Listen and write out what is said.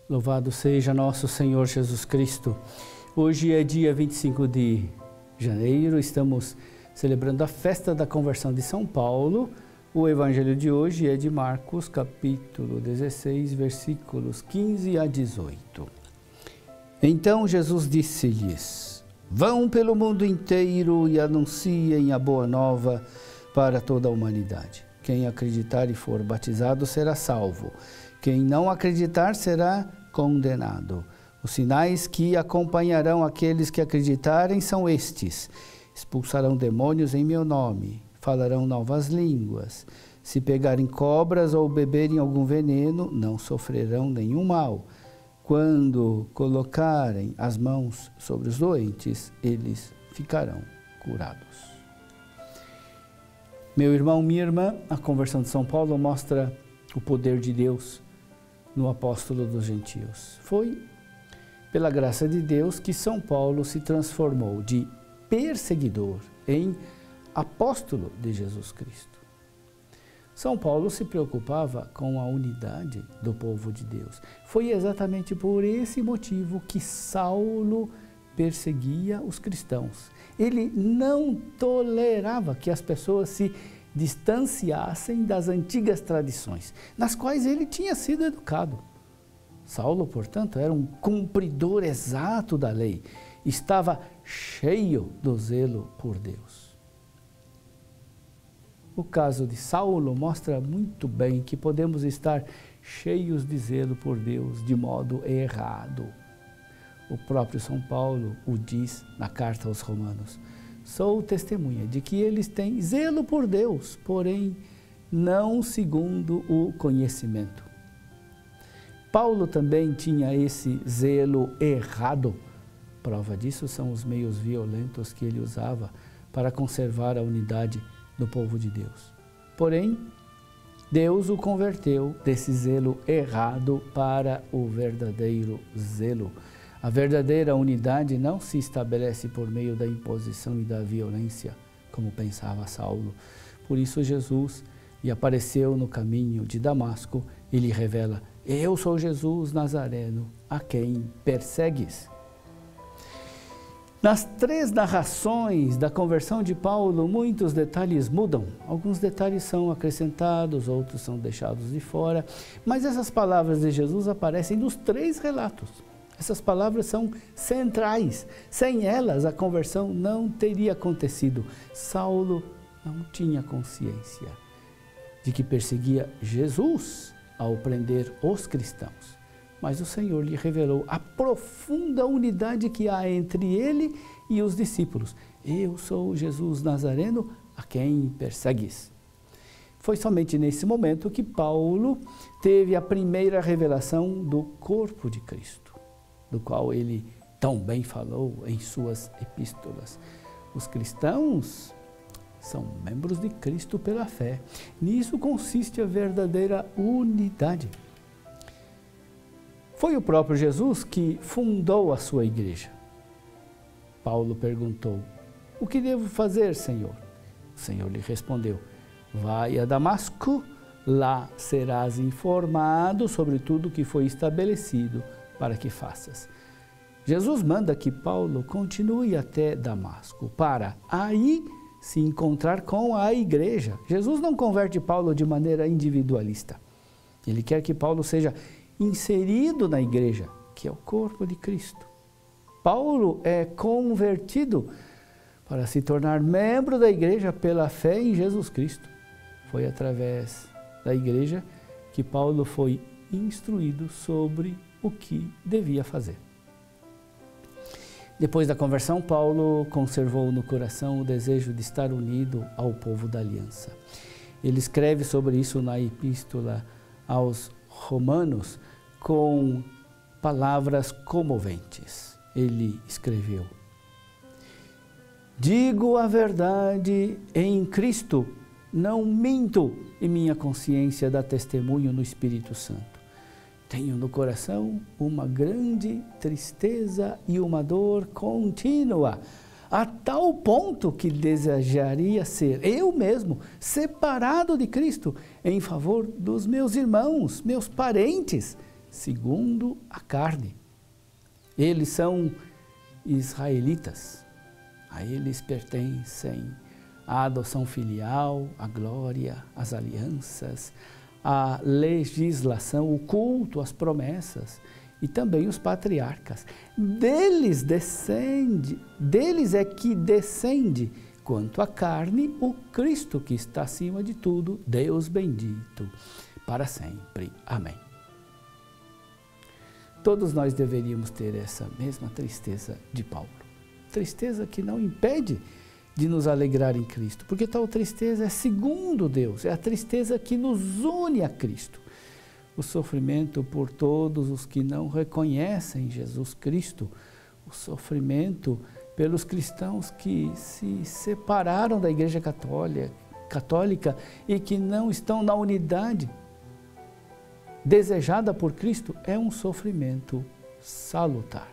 Louvado seja nosso Senhor Jesus Cristo. Hoje é dia 25 de janeiro, estamos celebrando a festa da conversão de São Paulo. O evangelho de hoje é de Marcos, capítulo 16, versículos 15 a 18. Então Jesus disse-lhes: vão pelo mundo inteiro e anunciem a boa nova para toda a humanidade. Quem acreditar e for batizado será salvo. Quem não acreditar será condenado. Os sinais que acompanharão aqueles que acreditarem são estes: expulsarão demônios em meu nome, falarão novas línguas. Se pegarem cobras ou beberem algum veneno, não sofrerão nenhum mal. Quando colocarem as mãos sobre os doentes, eles ficarão curados. Meu irmão, minha irmã, a conversão de São Paulo mostra o poder de Deus no apóstolo dos gentios. Foi pela graça de Deus que São Paulo se transformou de perseguidor em apóstolo de Jesus Cristo. São Paulo se preocupava com a unidade do povo de Deus. Foi exatamente por esse motivo que Saulo perseguia os cristãos. Ele não tolerava que as pessoas se distanciassem das antigas tradições, nas quais ele tinha sido educado. Saulo, portanto, era um cumpridor exato da lei, estava cheio do zelo por Deus. O caso de Saulo mostra muito bem que podemos estar cheios de zelo por Deus de modo errado. O próprio São Paulo o diz na carta aos Romanos: sou testemunha de que eles têm zelo por Deus, porém não segundo o conhecimento. Paulo também tinha esse zelo errado. Prova disso são os meios violentos que ele usava para conservar a unidade do povo de Deus. Porém, Deus o converteu desse zelo errado para o verdadeiro zelo. A verdadeira unidade não se estabelece por meio da imposição e da violência, como pensava Saulo. Por isso Jesus lhe apareceu no caminho de Damasco e lhe revela: eu sou Jesus Nazareno, a quem persegues. Nas três narrações da conversão de Paulo, muitos detalhes mudam. Alguns detalhes são acrescentados, outros são deixados de fora, mas essas palavras de Jesus aparecem nos três relatos. Essas palavras são centrais. Sem elas, a conversão não teria acontecido. Saulo não tinha consciência de que perseguia Jesus ao prender os cristãos. Mas o Senhor lhe revelou a profunda unidade que há entre ele e os discípulos. Eu sou Jesus Nazareno, a quem persegues. Foi somente nesse momento que Paulo teve a primeira revelação do corpo de Cristo, do qual ele tão bem falou em suas epístolas. Os cristãos são membros de Cristo pela fé. Nisso consiste a verdadeira unidade. Foi o próprio Jesus que fundou a sua igreja. Paulo perguntou: o que devo fazer, Senhor? O Senhor lhe respondeu: vai a Damasco, lá serás informado sobre tudo que foi estabelecido para que faças. Jesus manda que Paulo continue até Damasco, para aí se encontrar com a igreja. Jesus não converte Paulo de maneira individualista. Ele quer que Paulo seja inserido na igreja, que é o corpo de Cristo. Paulo é convertido para se tornar membro da igreja pela fé em Jesus Cristo. Foi através da igreja que Paulo foi instruído sobre o que devia fazer. Depois da conversão, Paulo conservou no coração o desejo de estar unido ao povo da aliança. Ele escreve sobre isso na epístola aos Romanos com palavras comoventes. Ele escreveu: digo a verdade em Cristo, não minto, e minha consciência dá testemunho no Espírito Santo. Tenho no coração uma grande tristeza e uma dor contínua. a tal ponto que desejaria ser eu mesmo separado de Cristo em favor dos meus irmãos, meus parentes, segundo a carne. Eles são israelitas, a eles pertencem a adoção filial, a glória, as alianças, a legislação, o culto, as promessas e também os patriarcas. Deles é que descende, quanto à carne, o Cristo que está acima de tudo, Deus bendito, para sempre. Amém. Todos nós deveríamos ter essa mesma tristeza de Paulo. Tristeza que não impede de nos alegrar em Cristo, porque tal tristeza é segundo Deus, é a tristeza que nos une a Cristo. O sofrimento por todos os que não reconhecem Jesus Cristo, o sofrimento pelos cristãos que se separaram da Igreja Católica e que não estão na unidade desejada por Cristo, é um sofrimento salutar.